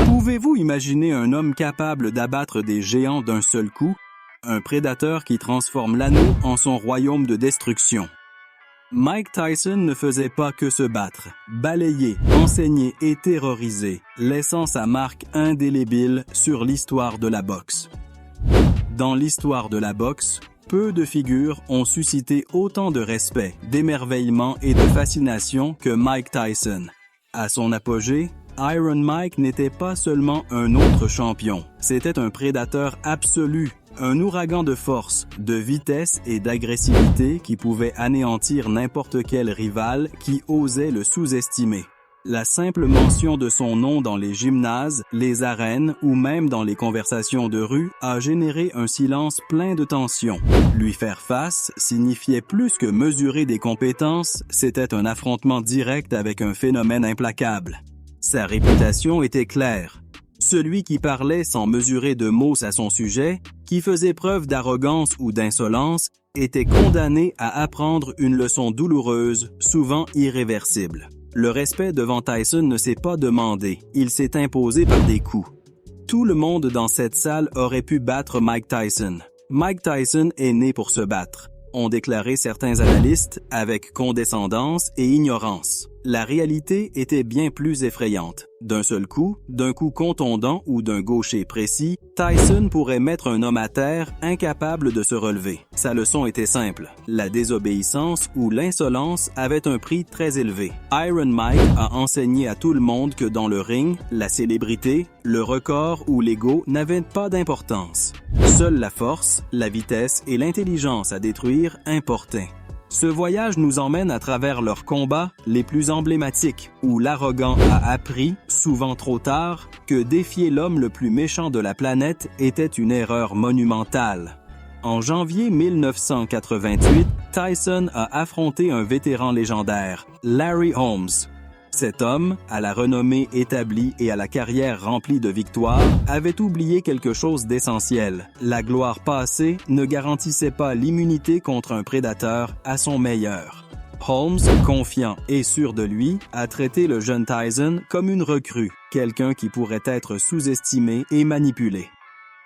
Pouvez-vous imaginer un homme capable d'abattre des géants d'un seul coup? Un prédateur qui transforme l'anneau en son royaume de destruction. Mike Tyson ne faisait pas que se battre, balayer, enseigner et terroriser, laissant sa marque indélébile sur l'histoire de la boxe. Dans l'histoire de la boxe, peu de figures ont suscité autant de respect, d'émerveillement et de fascination que Mike Tyson. À son apogée, Iron Mike n'était pas seulement un autre champion, c'était un prédateur absolu, un ouragan de force, de vitesse et d'agressivité qui pouvait anéantir n'importe quel rival qui osait le sous-estimer. La simple mention de son nom dans les gymnases, les arènes ou même dans les conversations de rue a généré un silence plein de tension. Lui faire face signifiait plus que mesurer des compétences, c'était un affrontement direct avec un phénomène implacable. Sa réputation était claire. Celui qui parlait sans mesurer de mots à son sujet, qui faisait preuve d'arrogance ou d'insolence, était condamné à apprendre une leçon douloureuse, souvent irréversible. Le respect devant Tyson ne s'est pas demandé, il s'est imposé par des coups. Tout le monde dans cette salle aurait pu battre Mike Tyson. Mike Tyson est né pour se battre, ont déclaré certains analystes avec condescendance et ignorance. La réalité était bien plus effrayante. D'un seul coup, d'un coup contondant ou d'un gaucher précis, Tyson pourrait mettre un homme à terre incapable de se relever. Sa leçon était simple. La désobéissance ou l'insolence avait un prix très élevé. Iron Mike a enseigné à tout le monde que dans le ring, la célébrité, le record ou l'ego n'avaient pas d'importance. Seule la force, la vitesse et l'intelligence à détruire importaient. Ce voyage nous emmène à travers leurs combats les plus emblématiques, où l'arrogant a appris, souvent trop tard, que défier l'homme le plus méchant de la planète était une erreur monumentale. En janvier 1988, Tyson a affronté un vétéran légendaire, Larry Holmes. Cet homme, à la renommée établie et à la carrière remplie de victoires, avait oublié quelque chose d'essentiel. La gloire passée ne garantissait pas l'immunité contre un prédateur à son meilleur. Holmes, confiant et sûr de lui, a traité le jeune Tyson comme une recrue, quelqu'un qui pourrait être sous-estimé et manipulé.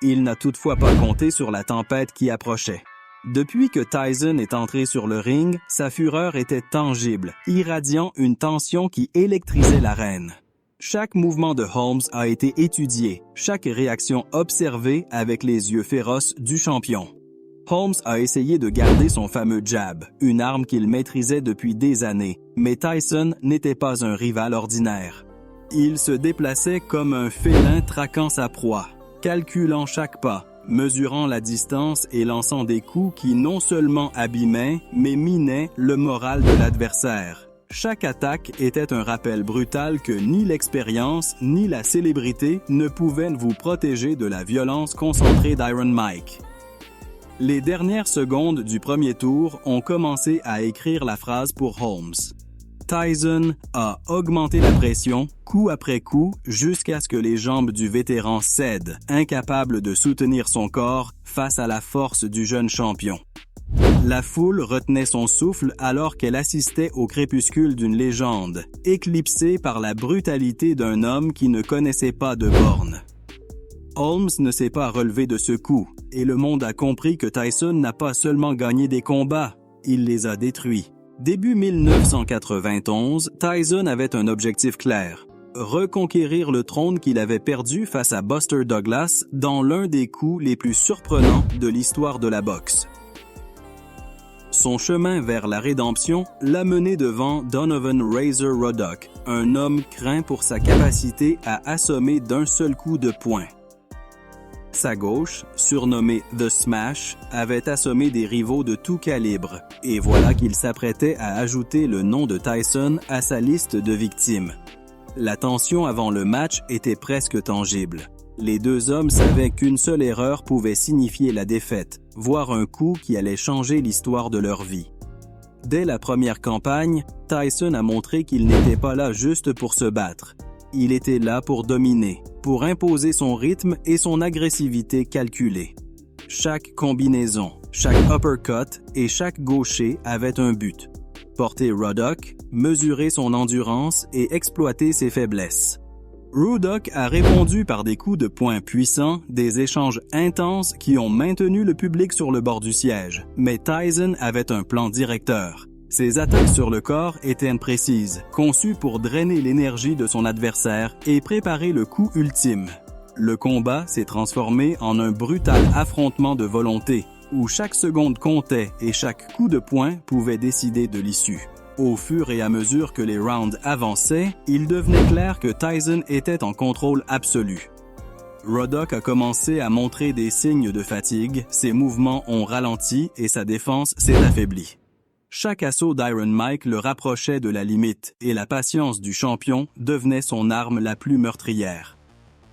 Il n'a toutefois pas compté sur la tempête qui approchait. Depuis que Tyson est entré sur le ring, sa fureur était tangible, irradiant une tension qui électrisait l'arène. Chaque mouvement de Holmes a été étudié, chaque réaction observée avec les yeux féroces du champion. Holmes a essayé de garder son fameux jab, une arme qu'il maîtrisait depuis des années, mais Tyson n'était pas un rival ordinaire. Il se déplaçait comme un félin traquant sa proie, calculant chaque pas, mesurant la distance et lançant des coups qui non seulement abîmaient, mais minaient le moral de l'adversaire. Chaque attaque était un rappel brutal que ni l'expérience ni la célébrité ne pouvaient vous protéger de la violence concentrée d'Iron Mike. Les dernières secondes du premier tour ont commencé à écrire la phrase pour Holmes. Tyson a augmenté la pression, coup après coup, jusqu'à ce que les jambes du vétéran cèdent, incapable de soutenir son corps face à la force du jeune champion. La foule retenait son souffle alors qu'elle assistait au crépuscule d'une légende, éclipsée par la brutalité d'un homme qui ne connaissait pas de bornes. Holmes ne s'est pas relevé de ce coup, et le monde a compris que Tyson n'a pas seulement gagné des combats, il les a détruits. Début 1991, Tyson avait un objectif clair, reconquérir le trône qu'il avait perdu face à Buster Douglas dans l'un des coups les plus surprenants de l'histoire de la boxe. Son chemin vers la rédemption l'a mené devant Donovan Razor Ruddock, un homme craint pour sa capacité à assommer d'un seul coup de poing. Sa gauche, surnommée The Smash, avait assommé des rivaux de tout calibre, et voilà qu'il s'apprêtait à ajouter le nom de Tyson à sa liste de victimes. La tension avant le match était presque tangible. Les deux hommes savaient qu'une seule erreur pouvait signifier la défaite, voire un coup qui allait changer l'histoire de leur vie. Dès la première campagne, Tyson a montré qu'il n'était pas là juste pour se battre. Il était là pour dominer, pour imposer son rythme et son agressivité calculée. Chaque combinaison, chaque uppercut et chaque gaucher avait un but. porter Ruddock, mesurer son endurance et exploiter ses faiblesses. Ruddock a répondu par des coups de poing puissants, des échanges intenses qui ont maintenu le public sur le bord du siège. Mais Tyson avait un plan directeur. Ses attaques sur le corps étaient précises, conçues pour drainer l'énergie de son adversaire et préparer le coup ultime. Le combat s'est transformé en un brutal affrontement de volonté, où chaque seconde comptait et chaque coup de poing pouvait décider de l'issue. Au fur et à mesure que les rounds avançaient, il devenait clair que Tyson était en contrôle absolu. Ruddock a commencé à montrer des signes de fatigue, ses mouvements ont ralenti et sa défense s'est affaiblie. Chaque assaut d'Iron Mike le rapprochait de la limite et la patience du champion devenait son arme la plus meurtrière.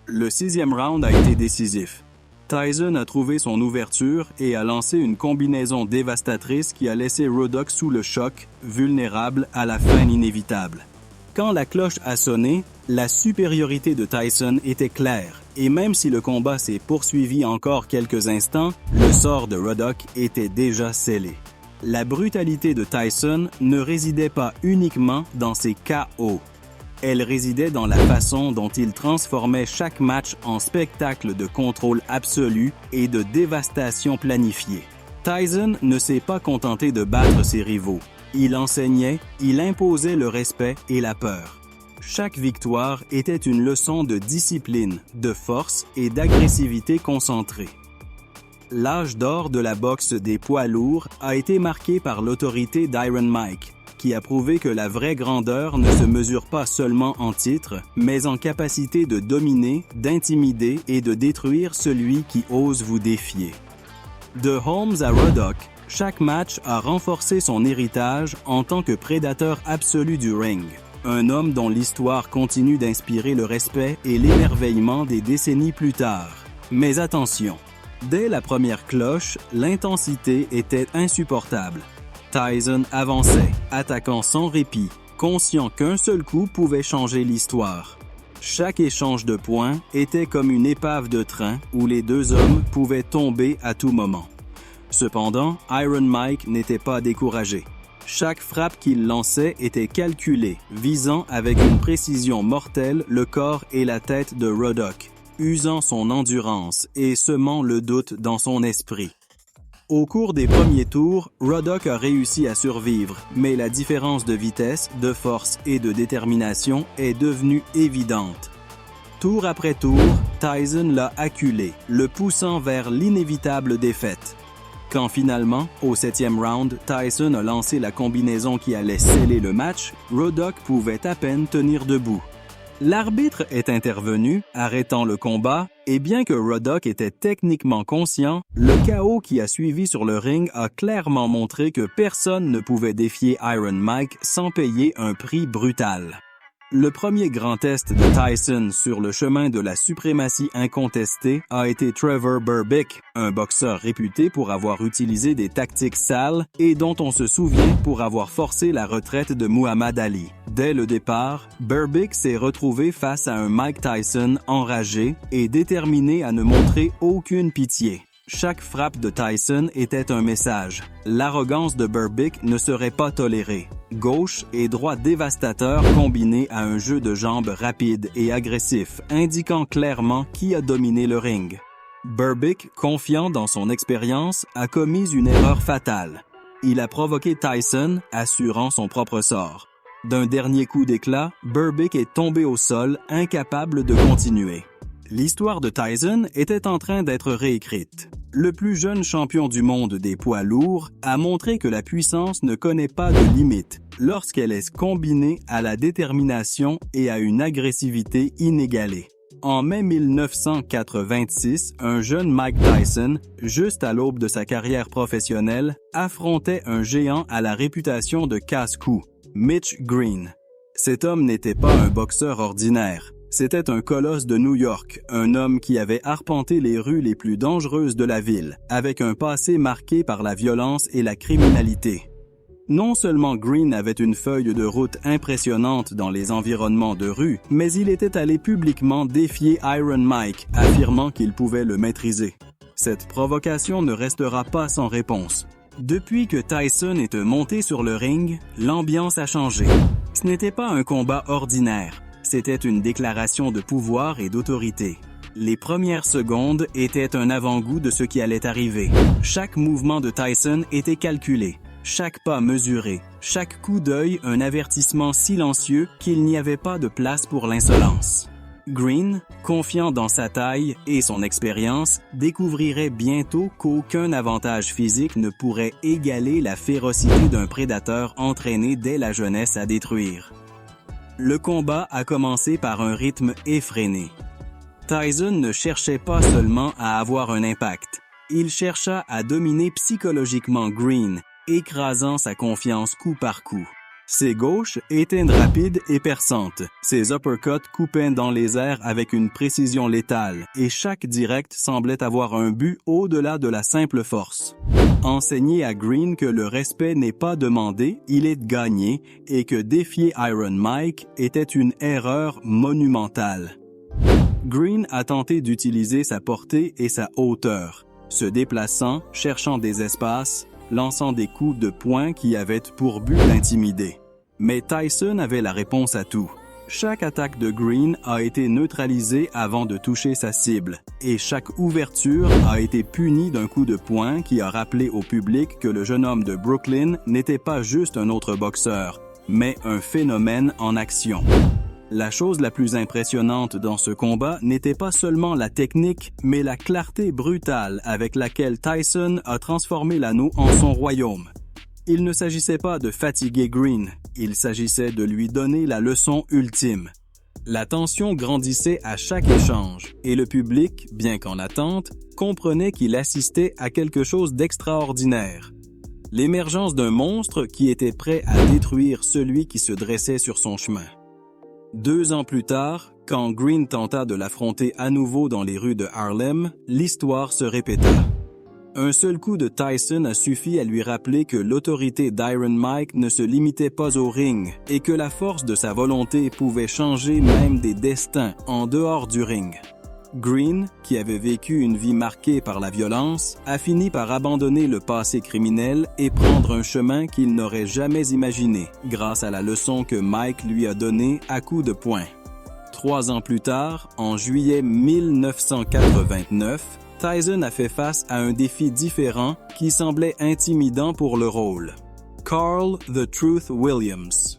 Le 6e round a été décisif. Tyson a trouvé son ouverture et a lancé une combinaison dévastatrice qui a laissé Ruddock sous le choc, vulnérable à la fin inévitable. Quand la cloche a sonné, la supériorité de Tyson était claire, et même si le combat s'est poursuivi encore quelques instants, le sort de Ruddock était déjà scellé. La brutalité de Tyson ne résidait pas uniquement dans ses KO. Elle résidait dans la façon dont il transformait chaque match en spectacle de contrôle absolu et de dévastation planifiée. Tyson ne s'est pas contenté de battre ses rivaux. Il enseignait, il imposait le respect et la peur. Chaque victoire était une leçon de discipline, de force et d'agressivité concentrée. L'âge d'or de la boxe des poids lourds a été marqué par l'autorité d'Iron Mike, qui a prouvé que la vraie grandeur ne se mesure pas seulement en titre, mais en capacité de dominer, d'intimider et de détruire celui qui ose vous défier. De Holmes à Ruddock, chaque match a renforcé son héritage en tant que prédateur absolu du ring. Un homme dont l'histoire continue d'inspirer le respect et l'émerveillement des décennies plus tard. Mais attention, dès la première cloche, l'intensité était insupportable. Tyson avançait, attaquant sans répit, conscient qu'un seul coup pouvait changer l'histoire. Chaque échange de points était comme une épave de train où les deux hommes pouvaient tomber à tout moment. Cependant, Iron Mike n'était pas découragé. Chaque frappe qu'il lançait était calculée, visant avec une précision mortelle le corps et la tête de Ruddock, usant son endurance et semant le doute dans son esprit. Au cours des premiers tours, Ruddock a réussi à survivre, mais la différence de vitesse, de force et de détermination est devenue évidente. Tour après tour, Tyson l'a acculé, le poussant vers l'inévitable défaite. Quand finalement, au 7e round, Tyson a lancé la combinaison qui allait sceller le match, Ruddock pouvait à peine tenir debout. L'arbitre est intervenu, arrêtant le combat, et bien que Ruddock était techniquement conscient, le chaos qui a suivi sur le ring a clairement montré que personne ne pouvait défier Iron Mike sans payer un prix brutal. Le premier grand test de Tyson sur le chemin de la suprématie incontestée a été Trevor Berbick, un boxeur réputé pour avoir utilisé des tactiques sales et dont on se souvient pour avoir forcé la retraite de Muhammad Ali. Dès le départ, Berbick s'est retrouvé face à un Mike Tyson enragé et déterminé à ne montrer aucune pitié. Chaque frappe de Tyson était un message. L'arrogance de Berbick ne serait pas tolérée. Gauche et droit dévastateur combinés à un jeu de jambes rapide et agressif, indiquant clairement qui a dominé le ring. Berbick, confiant dans son expérience, a commis une erreur fatale. Il a provoqué Tyson, assurant son propre sort. D'un dernier coup d'éclat, Berbick est tombé au sol, incapable de continuer. L'histoire de Tyson était en train d'être réécrite. Le plus jeune champion du monde des poids lourds a montré que la puissance ne connaît pas de limite lorsqu'elle est combinée à la détermination et à une agressivité inégalée. En mai 1986, un jeune Mike Tyson, juste à l'aube de sa carrière professionnelle, affrontait un géant à la réputation de casse-cou, Mitch Green. Cet homme n'était pas un boxeur ordinaire. C'était un colosse de New York, un homme qui avait arpenté les rues les plus dangereuses de la ville, avec un passé marqué par la violence et la criminalité. Non seulement Green avait une feuille de route impressionnante dans les environnements de rue, mais il était allé publiquement défier Iron Mike, affirmant qu'il pouvait le maîtriser. Cette provocation ne restera pas sans réponse. Depuis que Tyson était monté sur le ring, l'ambiance a changé. Ce n'était pas un combat ordinaire, c'était une déclaration de pouvoir et d'autorité. Les premières secondes étaient un avant-goût de ce qui allait arriver. Chaque mouvement de Tyson était calculé, chaque pas mesuré, chaque coup d'œil un avertissement silencieux qu'il n'y avait pas de place pour l'insolence. Green, confiant dans sa taille et son expérience, découvrirait bientôt qu'aucun avantage physique ne pourrait égaler la férocité d'un prédateur entraîné dès la jeunesse à détruire. Le combat a commencé par un rythme effréné. Tyson ne cherchait pas seulement à avoir un impact, il chercha à dominer psychologiquement Green, écrasant sa confiance coup par coup. Ses gauches étaient rapides et perçantes, ses uppercuts coupaient dans les airs avec une précision létale, et chaque direct semblait avoir un but au-delà de la simple force. Enseigner à Green que le respect n'est pas demandé, il est gagné, et que défier Iron Mike était une erreur monumentale. Green a tenté d'utiliser sa portée et sa hauteur, se déplaçant, cherchant des espaces, lançant des coups de poing qui avaient pour but d'intimider. Mais Tyson avait la réponse à tout. Chaque attaque de Green a été neutralisée avant de toucher sa cible, et chaque ouverture a été punie d'un coup de poing qui a rappelé au public que le jeune homme de Brooklyn n'était pas juste un autre boxeur, mais un phénomène en action. La chose la plus impressionnante dans ce combat n'était pas seulement la technique, mais la clarté brutale avec laquelle Tyson a transformé l'anneau en son royaume. Il ne s'agissait pas de fatiguer Green, il s'agissait de lui donner la leçon ultime. La tension grandissait à chaque échange, et le public, bien qu'en attente, comprenait qu'il assistait à quelque chose d'extraordinaire. L'émergence d'un monstre qui était prêt à détruire celui qui se dressait sur son chemin. 2 ans plus tard, quand Green tenta de l'affronter à nouveau dans les rues de Harlem, l'histoire se répéta. Un seul coup de Tyson a suffi à lui rappeler que l'autorité d'Iron Mike ne se limitait pas au ring et que la force de sa volonté pouvait changer même des destins en dehors du ring. Green, qui avait vécu une vie marquée par la violence, a fini par abandonner le passé criminel et prendre un chemin qu'il n'aurait jamais imaginé, grâce à la leçon que Mike lui a donnée à coups de poing. 3 ans plus tard, en juillet 1989, Tyson a fait face à un défi différent qui semblait intimidant pour le rôle. Carl The Truth Williams.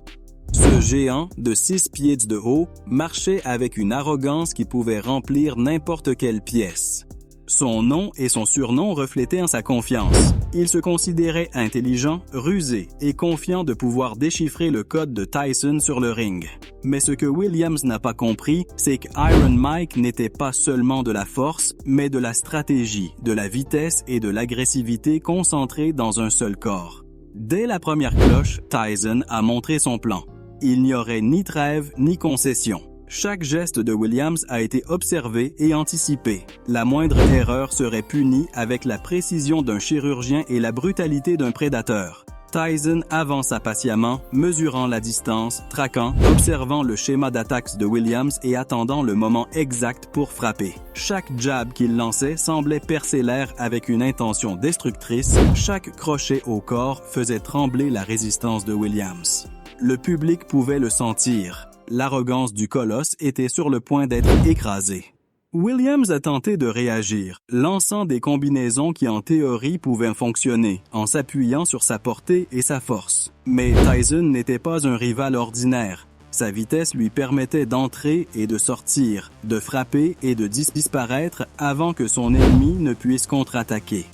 Ce géant, de 6 pieds de haut, marchait avec une arrogance qui pouvait remplir n'importe quelle pièce. Son nom et son surnom reflétaient sa confiance. Il se considérait intelligent, rusé et confiant de pouvoir déchiffrer le code de Tyson sur le ring. Mais ce que Williams n'a pas compris, c'est que Iron Mike n'était pas seulement de la force, mais de la stratégie, de la vitesse et de l'agressivité concentrées dans un seul corps. Dès la première cloche, Tyson a montré son plan. Il n'y aurait ni trêve ni concession. Chaque geste de Williams a été observé et anticipé. La moindre erreur serait punie avec la précision d'un chirurgien et la brutalité d'un prédateur. Tyson avança patiemment, mesurant la distance, traquant, observant le schéma d'attaque de Williams et attendant le moment exact pour frapper. Chaque jab qu'il lançait semblait percer l'air avec une intention destructrice. Chaque crochet au corps faisait trembler la résistance de Williams. Le public pouvait le sentir. L'arrogance du colosse était sur le point d'être écrasée. Williams a tenté de réagir, lançant des combinaisons qui en théorie pouvaient fonctionner, en s'appuyant sur sa portée et sa force. Mais Tyson n'était pas un rival ordinaire. Sa vitesse lui permettait d'entrer et de sortir, de frapper et de disparaître avant que son ennemi ne puisse contre-attaquer.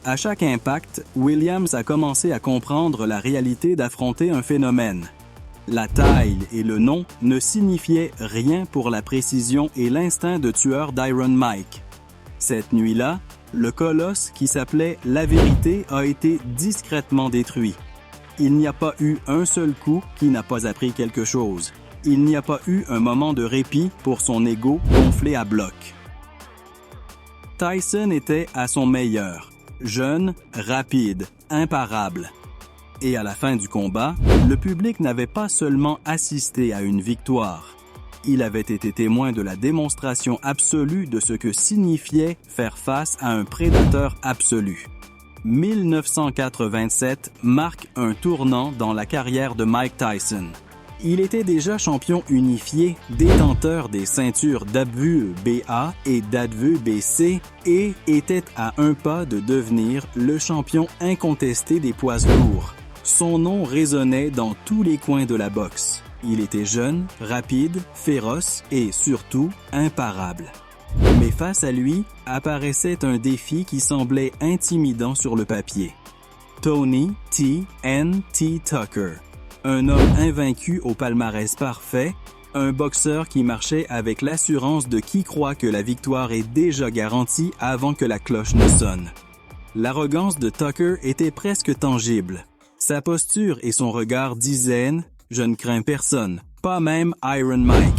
À chaque impact, Williams a commencé à comprendre la réalité d'affronter un phénomène. La taille et le nom ne signifiaient rien pour la précision et l'instinct de tueur d'Iron Mike. Cette nuit-là, le colosse qui s'appelait La Vérité a été discrètement détruit. Il n'y a pas eu un seul coup qui n'a pas appris quelque chose. Il n'y a pas eu un moment de répit pour son ego gonflé à bloc. Tyson était à son meilleur. Jeune, rapide, imparable. Et à la fin du combat, le public n'avait pas seulement assisté à une victoire. Il avait été témoin de la démonstration absolue de ce que signifiait faire face à un prédateur absolu. 1987 marque un tournant dans la carrière de Mike Tyson. Il était déjà champion unifié, détenteur des ceintures WBA et WBC et était à un pas de devenir le champion incontesté des poids lourds. Son nom résonnait dans tous les coins de la boxe. Il était jeune, rapide, féroce et surtout imparable. Mais face à lui apparaissait un défi qui semblait intimidant sur le papier. Tony T.N.T. Tucker. Un homme invaincu au palmarès parfait, un boxeur qui marchait avec l'assurance de qui croit que la victoire est déjà garantie avant que la cloche ne sonne. L'arrogance de Tucker était presque tangible. Sa posture et son regard disaient « Je ne crains personne, pas même Iron Mike ».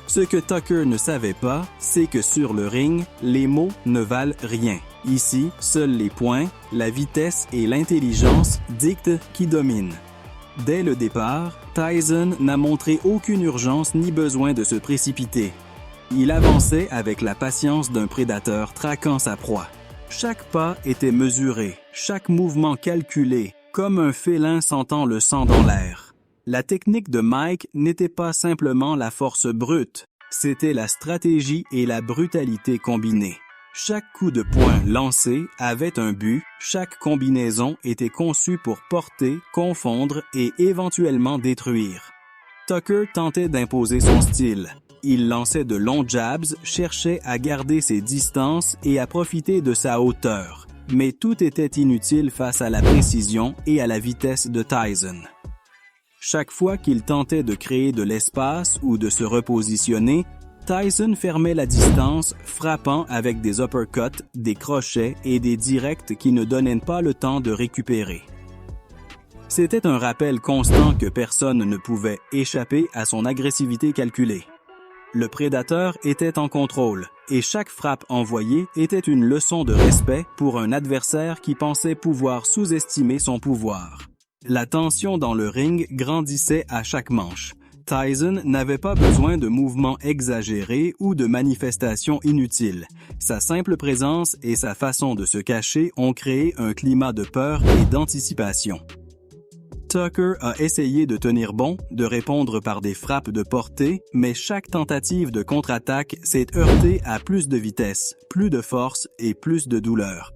Ce que Tucker ne savait pas, c'est que sur le ring, les mots ne valent rien. Ici, seuls les points, la vitesse et l'intelligence dictent qui domine. Dès le départ, Tyson n'a montré aucune urgence ni besoin de se précipiter. Il avançait avec la patience d'un prédateur traquant sa proie. Chaque pas était mesuré, chaque mouvement calculé, comme un félin sentant le sang dans l'air. La technique de Mike n'était pas simplement la force brute, c'était la stratégie et la brutalité combinées. Chaque coup de poing lancé avait un but, chaque combinaison était conçue pour porter, confondre et éventuellement détruire. Tucker tentait d'imposer son style. Il lançait de longs jabs, cherchait à garder ses distances et à profiter de sa hauteur. Mais tout était inutile face à la précision et à la vitesse de Tyson. Chaque fois qu'il tentait de créer de l'espace ou de se repositionner, Tyson fermait la distance, frappant avec des uppercuts, des crochets et des directs qui ne donnaient pas le temps de récupérer. C'était un rappel constant que personne ne pouvait échapper à son agressivité calculée. Le prédateur était en contrôle, et chaque frappe envoyée était une leçon de respect pour un adversaire qui pensait pouvoir sous-estimer son pouvoir. La tension dans le ring grandissait à chaque manche. Tyson n'avait pas besoin de mouvements exagérés ou de manifestations inutiles. Sa simple présence et sa façon de se cacher ont créé un climat de peur et d'anticipation. Tucker a essayé de tenir bon, de répondre par des frappes de portée, mais chaque tentative de contre-attaque s'est heurtée à plus de vitesse, plus de force et plus de douleur.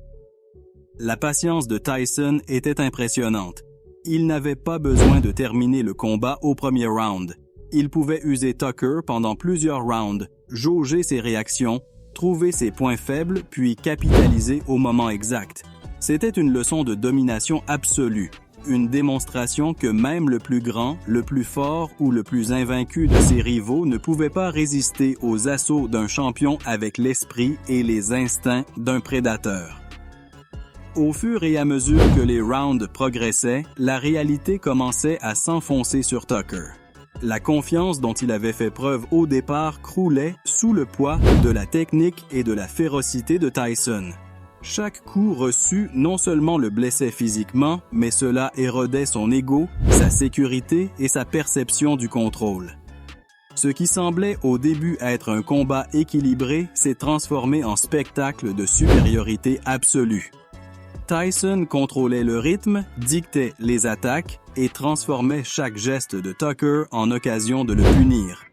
La patience de Tyson était impressionnante. Il n'avait pas besoin de terminer le combat au premier round. Il pouvait user Tucker pendant plusieurs rounds, jauger ses réactions, trouver ses points faibles puis capitaliser au moment exact. C'était une leçon de domination absolue, une démonstration que même le plus grand, le plus fort ou le plus invaincu de ses rivaux ne pouvait pas résister aux assauts d'un champion avec l'esprit et les instincts d'un prédateur. Au fur et à mesure que les rounds progressaient, la réalité commençait à s'enfoncer sur Tucker. La confiance dont il avait fait preuve au départ croulait sous le poids de la technique et de la férocité de Tyson. Chaque coup reçu non seulement le blessait physiquement, mais cela érodait son ego, sa sécurité et sa perception du contrôle. Ce qui semblait au début être un combat équilibré s'est transformé en spectacle de supériorité absolue. Tyson contrôlait le rythme, dictait les attaques et transformait chaque geste de Tucker en occasion de le punir.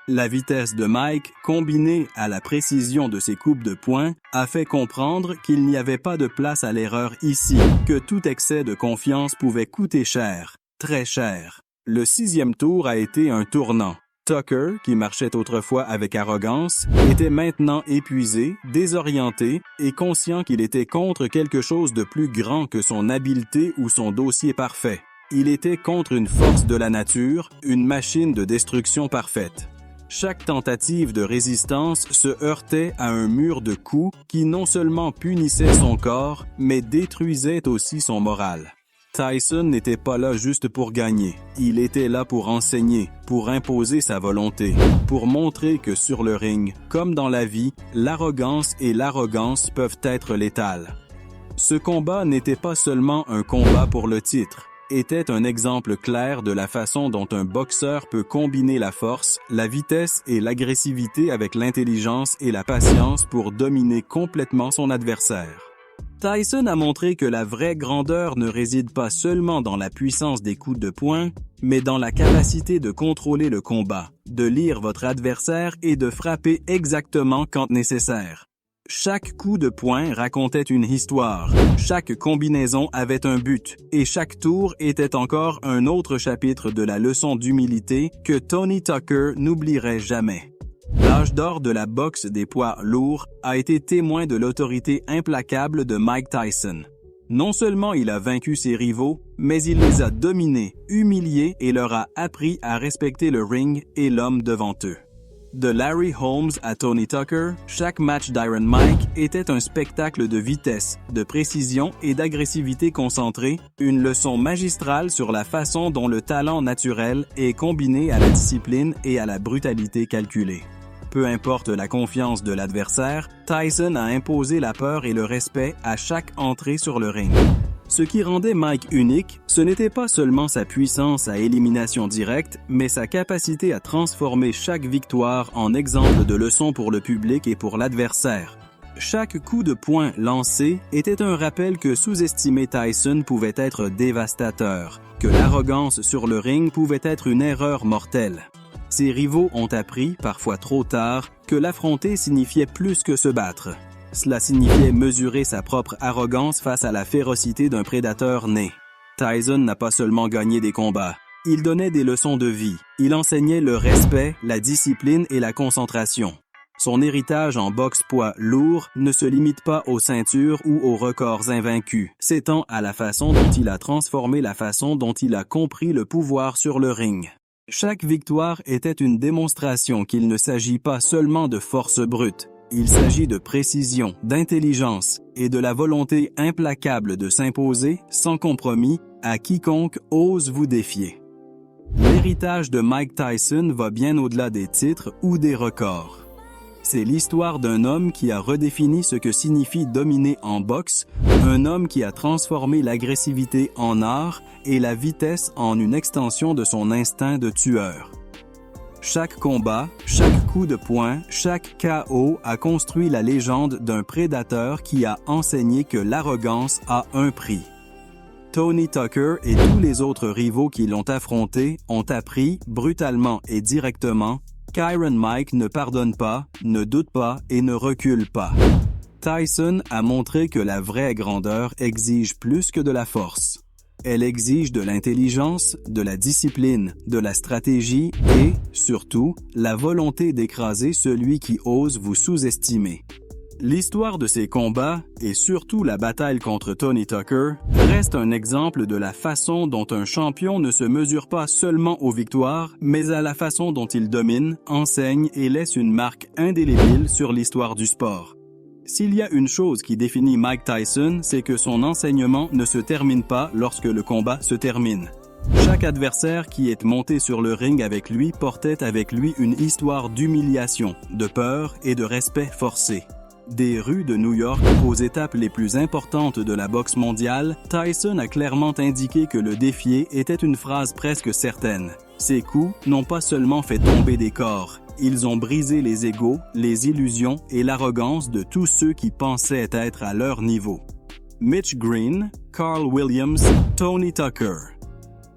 La vitesse de Mike, combinée à la précision de ses coupes de poing, a fait comprendre qu'il n'y avait pas de place à l'erreur ici, que tout excès de confiance pouvait coûter cher, très cher. Le 6e tour a été un tournant. Tucker, qui marchait autrefois avec arrogance, était maintenant épuisé, désorienté et conscient qu'il était contre quelque chose de plus grand que son habileté ou son dossier parfait. Il était contre une force de la nature, une machine de destruction parfaite. Chaque tentative de résistance se heurtait à un mur de coups qui non seulement punissait son corps, mais détruisait aussi son moral. Tyson n'était pas là juste pour gagner. Il était là pour enseigner, pour imposer sa volonté, pour montrer que sur le ring, comme dans la vie, l'arrogance et l'arrogance peuvent être létales. Ce combat n'était pas seulement un combat pour le titre, était un exemple clair de la façon dont un boxeur peut combiner la force, la vitesse et l'agressivité avec l'intelligence et la patience pour dominer complètement son adversaire. Tyson a montré que la vraie grandeur ne réside pas seulement dans la puissance des coups de poing, mais dans la capacité de contrôler le combat, de lire votre adversaire et de frapper exactement quand nécessaire. Chaque coup de poing racontait une histoire, chaque combinaison avait un but, et chaque tour était encore un autre chapitre de la leçon d'humilité que Tony Tucker n'oublierait jamais. L'âge d'or de la boxe des poids lourds a été témoin de l'autorité implacable de Mike Tyson. Non seulement il a vaincu ses rivaux, mais il les a dominés, humiliés et leur a appris à respecter le ring et l'homme devant eux. De Larry Holmes à Tony Tucker, chaque match d'Iron Mike était un spectacle de vitesse, de précision et d'agressivité concentrée, une leçon magistrale sur la façon dont le talent naturel est combiné à la discipline et à la brutalité calculée. Peu importe la confiance de l'adversaire, Tyson a imposé la peur et le respect à chaque entrée sur le ring. Ce qui rendait Mike unique, ce n'était pas seulement sa puissance à élimination directe, mais sa capacité à transformer chaque victoire en exemple de leçon pour le public et pour l'adversaire. Chaque coup de poing lancé était un rappel que sous-estimer Tyson pouvait être dévastateur, que l'arrogance sur le ring pouvait être une erreur mortelle. Ses rivaux ont appris, parfois trop tard, que l'affronter signifiait plus que se battre. Cela signifiait mesurer sa propre arrogance face à la férocité d'un prédateur né. Tyson n'a pas seulement gagné des combats, il donnait des leçons de vie, il enseignait le respect, la discipline et la concentration. Son héritage en boxe poids lourd ne se limite pas aux ceintures ou aux records invaincus, s'étend à la façon dont il a transformé la façon dont il a compris le pouvoir sur le ring. Chaque victoire était une démonstration qu'il ne s'agit pas seulement de force brute. Il s'agit de précision, d'intelligence et de la volonté implacable de s'imposer, sans compromis, à quiconque ose vous défier. L'héritage de Mike Tyson va bien au-delà des titres ou des records. C'est l'histoire d'un homme qui a redéfini ce que signifie dominer en boxe, un homme qui a transformé l'agressivité en art et la vitesse en une extension de son instinct de tueur. Chaque combat, chaque coup de poing, chaque KO a construit la légende d'un prédateur qui a enseigné que l'arrogance a un prix. Tony Tucker et tous les autres rivaux qui l'ont affronté ont appris, brutalement et directement, qu'Iron Mike ne pardonne pas, ne doute pas et ne recule pas. Tyson a montré que la vraie grandeur exige plus que de la force. Elle exige de l'intelligence, de la discipline, de la stratégie et, surtout, la volonté d'écraser celui qui ose vous sous-estimer. L'histoire de ces combats, et surtout la bataille contre Tony Tucker, reste un exemple de la façon dont un champion ne se mesure pas seulement aux victoires, mais à la façon dont il domine, enseigne et laisse une marque indélébile sur l'histoire du sport. S'il y a une chose qui définit Mike Tyson, c'est que son enseignement ne se termine pas lorsque le combat se termine. Chaque adversaire qui est monté sur le ring avec lui portait avec lui une histoire d'humiliation, de peur et de respect forcé. Des rues de New York aux étapes les plus importantes de la boxe mondiale, Tyson a clairement indiqué que le défier était une phrase presque certaine. Ses coups n'ont pas seulement fait tomber des corps, ils ont brisé les égos, les illusions et l'arrogance de tous ceux qui pensaient être à leur niveau. Mitch Green, Carl Williams, Tony Tucker.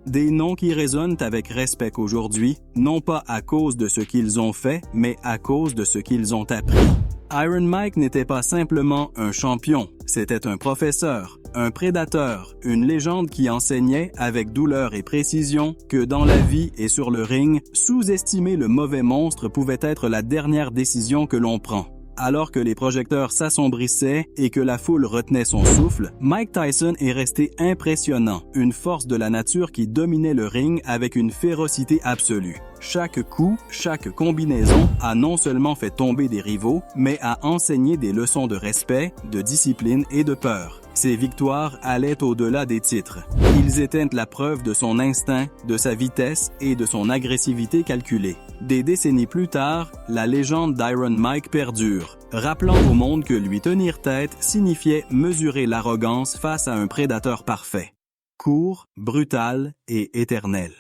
Des noms qui résonnent avec respect aujourd'hui, non pas à cause de ce qu'ils ont fait, mais à cause de ce qu'ils ont appris. Iron Mike n'était pas simplement un champion, c'était un professeur, un prédateur, une légende qui enseignait avec douleur et précision que dans la vie et sur le ring, sous-estimer le mauvais monstre pouvait être la dernière décision que l'on prend. Alors que les projecteurs s'assombrissaient et que la foule retenait son souffle, Mike Tyson est resté impressionnant, une force de la nature qui dominait le ring avec une férocité absolue. Chaque coup, chaque combinaison a non seulement fait tomber des rivaux, mais a enseigné des leçons de respect, de discipline et de peur. Ses victoires allaient au-delà des titres. Ils étaient la preuve de son instinct, de sa vitesse et de son agressivité calculée. Des décennies plus tard, la légende d'Iron Mike perdure, rappelant au monde que lui tenir tête signifiait mesurer l'arrogance face à un prédateur parfait, court, brutal et éternel.